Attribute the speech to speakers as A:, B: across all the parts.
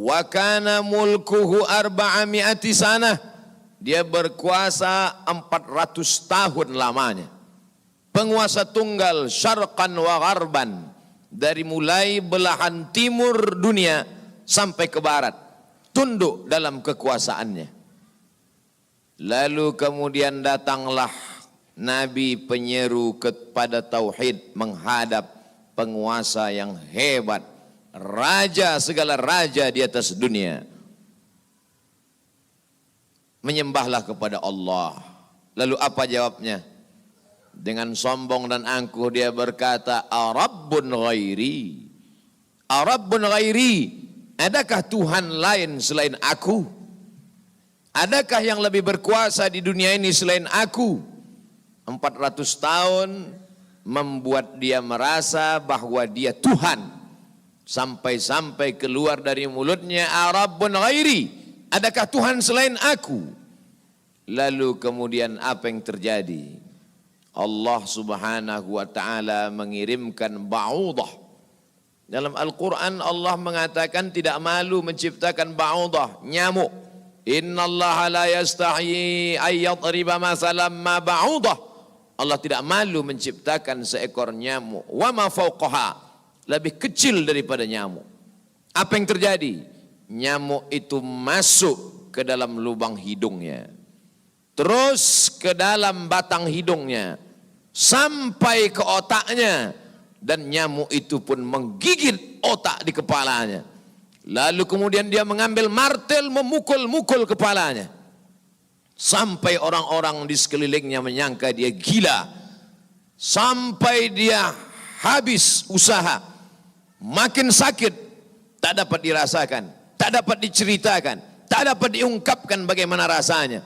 A: Wa kana mulkuhu 400 sanah. Dia berkuasa 400 tahun lamanya. Penguasa tunggal syarqan wa gharban, dari mulai belahan timur dunia sampai ke barat, tunduk dalam kekuasaannya. Lalu kemudian datanglah Nabi penyeru kepada tauhid, menghadap penguasa yang hebat, raja segala raja di atas dunia. Menyembahlah kepada Allah. Lalu apa jawabnya? Dengan sombong dan angkuh dia berkata, Arabbun ghairi, Arabbun ghairi, adakah Tuhan lain selain aku? Adakah yang lebih berkuasa di dunia ini selain aku? 400 tahun membuat dia merasa bahwa dia Tuhan. Sampai-sampai keluar dari mulutnya, Arabbun ghairi, adakah Tuhan selain aku? Lalu kemudian apa yang terjadi? Allah subhanahu wa ta'ala mengirimkan ba'udah. Dalam Al-Quran Allah mengatakan tidak malu menciptakan ba'udah, nyamuk. Inna Allah la yastahi ayyadriba masalam ma ba'udah. Allah tidak malu menciptakan seekor nyamuk. Wa ma fauqaha, lebih kecil daripada nyamuk. Apa yang terjadi? Nyamuk itu masuk ke dalam lubang hidungnya, terus ke dalam batang hidungnya, sampai ke otaknya, dan nyamuk itu pun menggigit otak di kepalanya. Lalu kemudian dia mengambil martel memukul-mukul kepalanya, sampai orang-orang di sekelilingnya menyangka dia gila, sampai dia habis usaha, makin sakit, tak dapat dirasakan, tak dapat diceritakan, tak dapat diungkapkan bagaimana rasanya,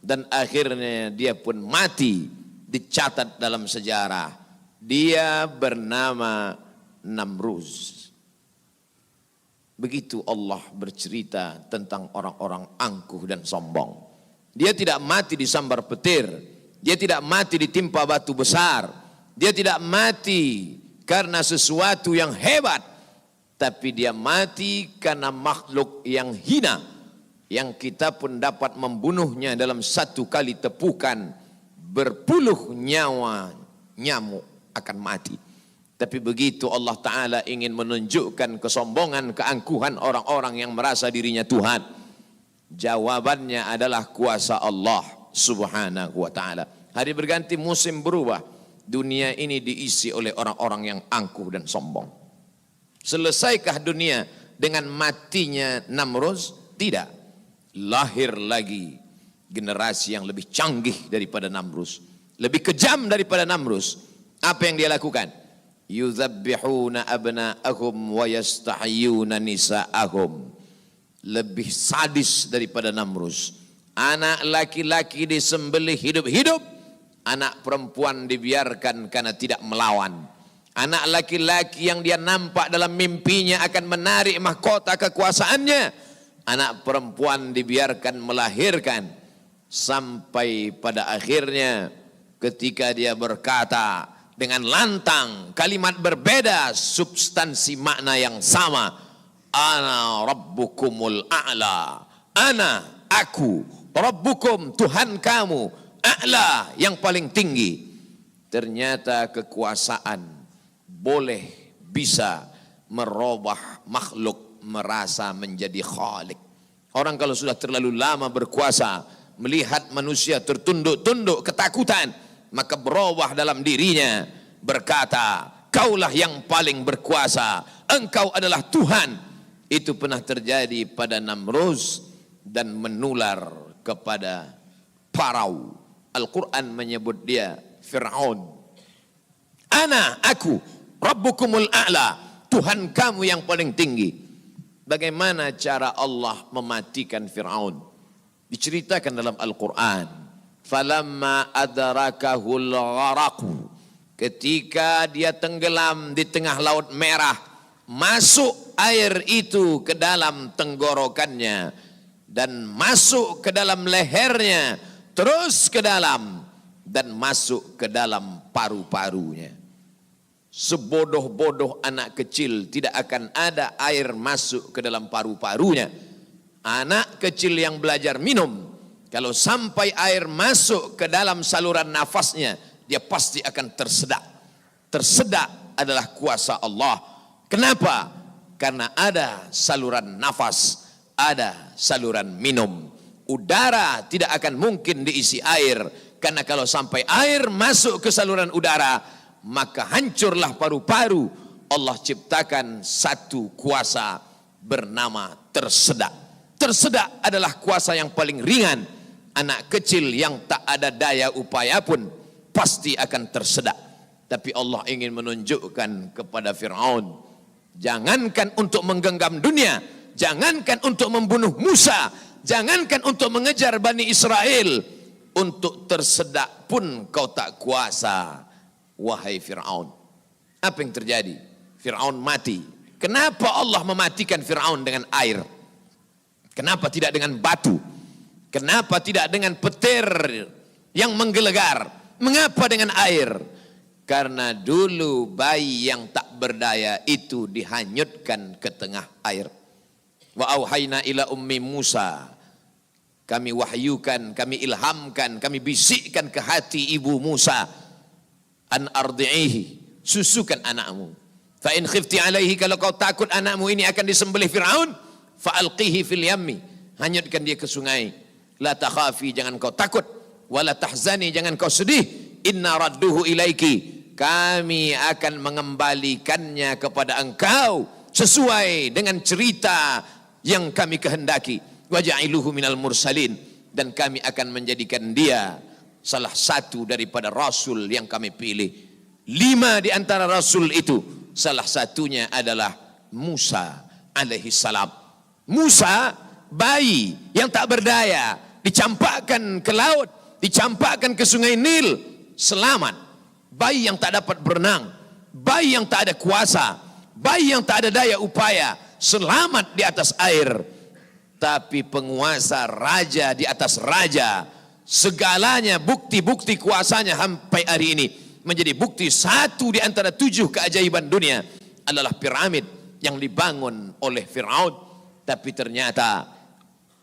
A: dan akhirnya dia pun mati. Dicatat dalam sejarah, dia bernama Namruz. Begitu Allah bercerita tentang orang-orang angkuh dan sombong. Dia tidak mati disambar petir, dia tidak mati ditimpa batu besar, dia tidak mati karena sesuatu yang hebat, tapi dia mati karena makhluk yang hina, yang kita pun dapat membunuhnya dalam satu kali tepukan. Berpuluh nyawa nyamuk akan mati. Tapi begitu Allah Ta'ala ingin menunjukkan kesombongan, keangkuhan orang-orang yang merasa dirinya Tuhan, jawabannya adalah kuasa Allah Subhanahu wa Ta'ala. Hari berganti, musim berubah, dunia ini diisi oleh orang-orang yang angkuh dan sombong. Selesaikah dunia dengan matinya Namruz? Tidak. Lahir lagi generasi yang lebih canggih daripada Namruz, lebih kejam daripada Namruz. Apa yang dia lakukan? Yuzabbihuna abna'ahum wa yastahyuna nisa'ahum. Lebih sadis daripada Namruz. Anak laki-laki disembelih hidup-hidup, anak perempuan dibiarkan karena tidak melawan. Anak laki-laki yang dia nampak dalam mimpinya akan menarik mahkota kekuasaannya, anak perempuan dibiarkan melahirkan. Sampai pada akhirnya ketika dia berkata dengan lantang, kalimat berbeda, substansi makna yang sama. Ana rabbukumul a'la. Ana, aku, rabbukum, Tuhan kamu, a'la, yang paling tinggi. Ternyata kekuasaan boleh bisa merubah makhluk merasa menjadi khalik. Orang kalau sudah terlalu lama berkuasa, melihat manusia tertunduk-tunduk ketakutan, maka berubah dalam dirinya, berkata, kaulah yang paling berkuasa, engkau adalah Tuhan. Itu pernah terjadi pada Namruz dan menular kepada Farao. Al-Quran menyebut dia Fir'aun. Ana, aku, Rabbukumul a'la, Tuhan kamu yang paling tinggi. Bagaimana cara Allah mematikan Fir'aun? Diceritakan dalam Al-Quran. Falamma adrakahul gharaqu, ketika dia tenggelam di tengah laut merah, masuk air itu ke dalam tenggorokannya dan masuk ke dalam lehernya, terus ke dalam dan masuk ke dalam paru-parunya. Sebodoh-bodoh anak kecil tidak akan ada air masuk ke dalam paru-parunya. Anak kecil yang belajar minum, kalau sampai air masuk ke dalam saluran nafasnya, dia pasti akan tersedak. Tersedak adalah kuasa Allah. Kenapa? Karena ada saluran nafas, ada saluran minum. Udara tidak akan mungkin diisi air, karena kalau sampai air masuk ke saluran udara, maka hancurlah paru-paru. Allah ciptakan satu kuasa bernama tersedak. Tersedak adalah kuasa yang paling ringan. Anak kecil yang tak ada daya upaya pun pasti akan tersedak. Tapi Allah ingin menunjukkan kepada Fir'aun, jangankan untuk menggenggam dunia, jangankan untuk membunuh Musa, jangankan untuk mengejar Bani Israel, untuk tersedak pun kau tak kuasa, wahai Fir'aun. Apa yang terjadi? Fir'aun mati. Kenapa Allah mematikan Fir'aun dengan air? Kenapa tidak dengan batu? Kenapa tidak dengan petir yang menggelegar? Mengapa dengan air? Karena dulu bayi yang tak berdaya itu dihanyutkan ke tengah air. Wa auhayna ila ummi Musa. Kami wahyukan, kami ilhamkan, kami bisikkan ke hati ibu Musa. An ardi'ihi, susukan anakmu. Fa in khifti alaihi, kalau kau takut anakmu ini akan disembelih Fir'aun, fa alqihi fil yammi, hanyutkan dia ke sungai. La takhafi, jangan kau takut. Wala tahzani, jangan kau sedih. Inna radduhu ilaiki, kami akan mengembalikannya kepada engkau sesuai dengan cerita yang kami kehendaki. Waja'iluhu minal mursalin, dan kami akan menjadikan dia salah satu daripada rasul yang kami pilih. 5 di antara rasul itu, salah satunya adalah Musa alaihi salam. Musa, bayi yang tak berdaya, dicampakkan ke laut, dicampakkan ke sungai Nil, selamat. Bayi yang tak dapat berenang, bayi yang tak ada kuasa, bayi yang tak ada daya upaya, selamat di atas air. Tapi penguasa, raja di atas raja, segalanya bukti-bukti kuasanya sampai hari ini menjadi bukti. Satu di antara 7 keajaiban dunia adalah piramid yang dibangun oleh Fir'aun. Tapi ternyata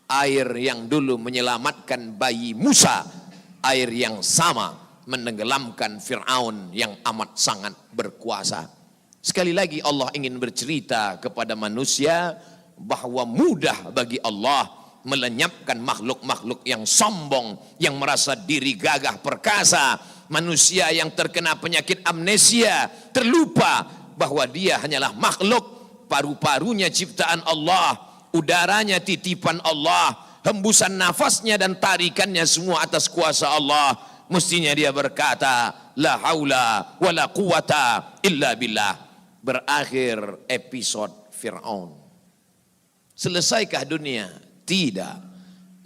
A: air yang dulu menyelamatkan bayi Musa, air yang sama menenggelamkan Fir'aun yang amat sangat berkuasa. Sekali lagi Allah ingin bercerita kepada manusia bahwa mudah bagi Allah melenyapkan makhluk-makhluk yang sombong, yang merasa diri gagah perkasa, manusia yang terkena penyakit amnesia, terlupa bahwa dia hanyalah makhluk, paru-parunya ciptaan Allah, udaranya titipan Allah, hembusan nafasnya dan tarikannya semua atas kuasa Allah. Mestinya dia berkata, la haula wa la quwata illa billah. Berakhir episode Fir'aun. Selesaikah dunia? Tidak.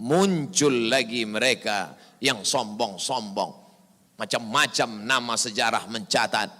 A: Muncul lagi mereka yang sombong-sombong. Macam-macam nama sejarah mencatat.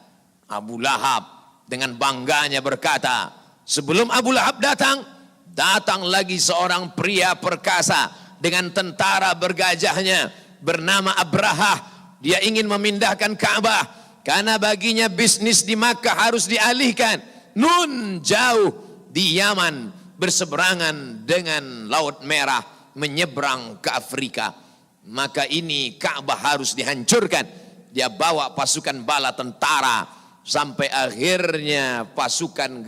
A: Abu Lahab dengan bangganya berkata, sebelum Abu Lahab datang, datang lagi seorang pria perkasa dengan tentara bergajahnya bernama Abrahah. Dia ingin memindahkan Ka'bah karena baginya bisnis di Makkah harus dialihkan. Nun, jauh di Yaman, berseberangan dengan Laut Merah, menyeberang ke Afrika. Maka ini Ka'bah harus dihancurkan. Dia bawa pasukan bala tentara, sampai akhirnya pasukan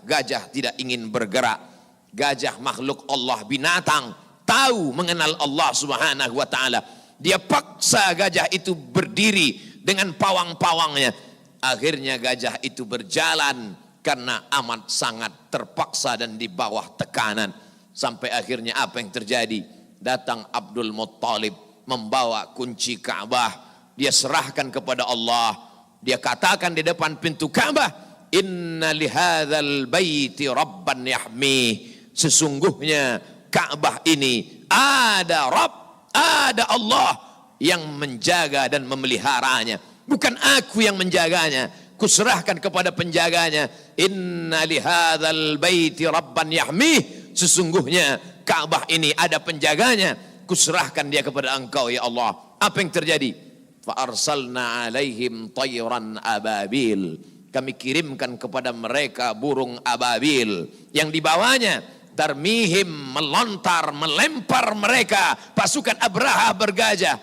A: gajah tidak ingin bergerak. Gajah makhluk Allah, binatang, tahu mengenal Allah subhanahu wa ta'ala. Dia paksa gajah itu berdiri dengan pawang-pawangnya. Akhirnya gajah itu berjalan karena amat sangat terpaksa dan di bawah tekanan. Sampai akhirnya apa yang terjadi? Datang Abdul Muttalib membawa kunci Ka'bah. Dia serahkan kepada Allah. Dia katakan di depan pintu Ka'bah, inna lihadzal baiti rabban yahmih. Sesungguhnya Ka'bah ini ada Rabb, ada Allah yang menjaga dan memeliharanya. Bukan aku yang menjaganya, kuserahkan kepada penjaganya. Inna lihadzal baiti rabban yahmih. Sesungguhnya Ka'bah ini ada penjaganya, kuserahkan dia kepada engkau ya Allah. Apa yang terjadi? Fa arsalna alaihim tayran ababil. kami kirimkan kepada mereka burung ababil yang dibawanya tarmihim, melontar, melempar mereka pasukan Abraha bergajah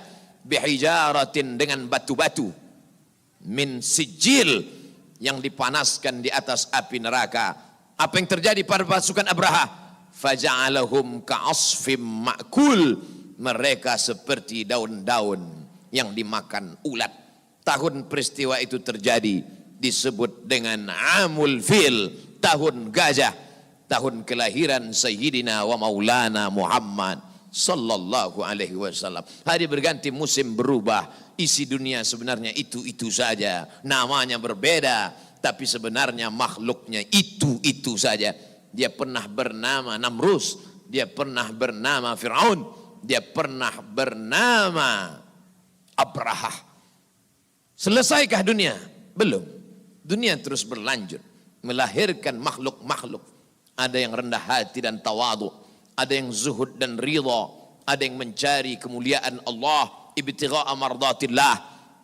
A: bihijaratin, dengan batu-batu min sijil, yang dipanaskan di atas api neraka. Apa yang terjadi pada pasukan Abraha? Faja'alahum ka'asfim ma'kul, mereka seperti daun-daun yang dimakan ulat. Tahun peristiwa itu terjadi disebut dengan Amul Fil, tahun gajah, tahun kelahiran Sayyidina wa Maulana Muhammad sallallahu alaihi wasallam. Hari berganti, musim berubah, isi dunia sebenarnya itu-itu saja, namanya berbeda, tapi sebenarnya makhluknya itu-itu saja. Dia pernah bernama Namrus, dia pernah bernama Fir'aun, dia pernah bernama Abraha. Selesaikah dunia? Belum. Dunia terus berlanjut, melahirkan makhluk-makhluk. Ada yang rendah hati dan tawadu, ada yang zuhud dan ridha, ada yang mencari kemuliaan Allah, ibtigha'a mardatillah.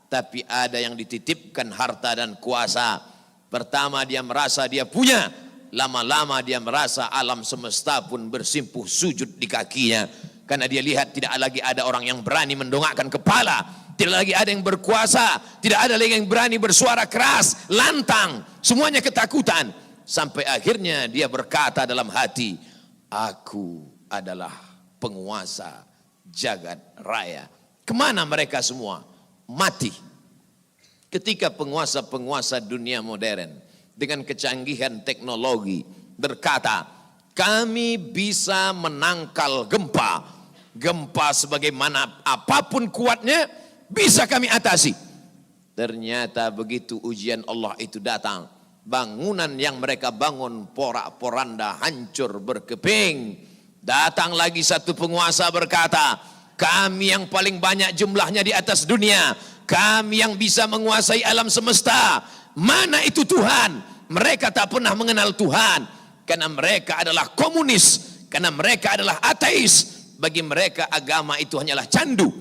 A: Tapi ada yang dititipkan harta dan kuasa. Pertama dia merasa dia punya, lama-lama dia merasa alam semesta pun bersimpuh sujud di kakinya. Karena dia lihat tidak lagi ada orang yang berani mendongakkan kepala, tidak lagi ada yang berkuasa, tidak ada lagi yang berani bersuara keras, lantang, semuanya ketakutan. Sampai akhirnya dia berkata dalam hati, aku adalah penguasa jagat raya. Kemana mereka semua? Mati. Ketika penguasa-penguasa dunia modern dengan kecanggihan teknologi berkata, kami bisa menangkal gempa. Gempa sebagaimana apapun kuatnya bisa kami atasi. Ternyata begitu ujian Allah itu datang, bangunan yang mereka bangun porak-poranda, hancur berkeping. Datang lagi satu penguasa berkata, kami yang paling banyak jumlahnya di atas dunia, kami yang bisa menguasai alam semesta. Mana itu Tuhan? Mereka tak pernah mengenal Tuhan, karena mereka adalah komunis, karena mereka adalah ateis. Bagi mereka agama itu hanyalah candu.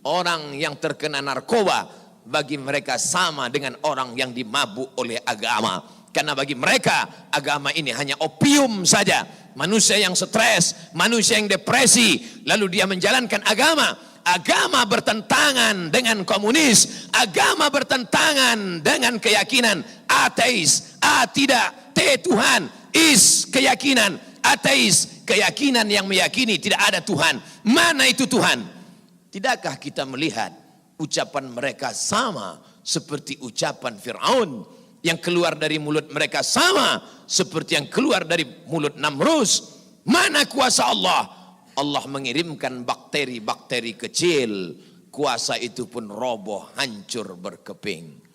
A: Orang yang terkena narkoba bagi mereka sama dengan orang yang dimabuk oleh agama. Karena bagi mereka agama ini hanya opium saja. Manusia yang stres, manusia yang depresi, lalu dia menjalankan agama. Agama bertentangan dengan komunis, agama bertentangan dengan keyakinan ateis. A tidak, T Tuhan, is keyakinan ateis, keyakinan yang meyakini tidak ada Tuhan. Mana itu Tuhan? Tidakkah kita melihat ucapan mereka sama seperti ucapan Fir'aun, yang keluar dari mulut mereka sama seperti yang keluar dari mulut Namrus? Mana kuasa Allah? Allah mengirimkan bakteri-bakteri kecil, kuasa itu pun roboh, hancur berkeping.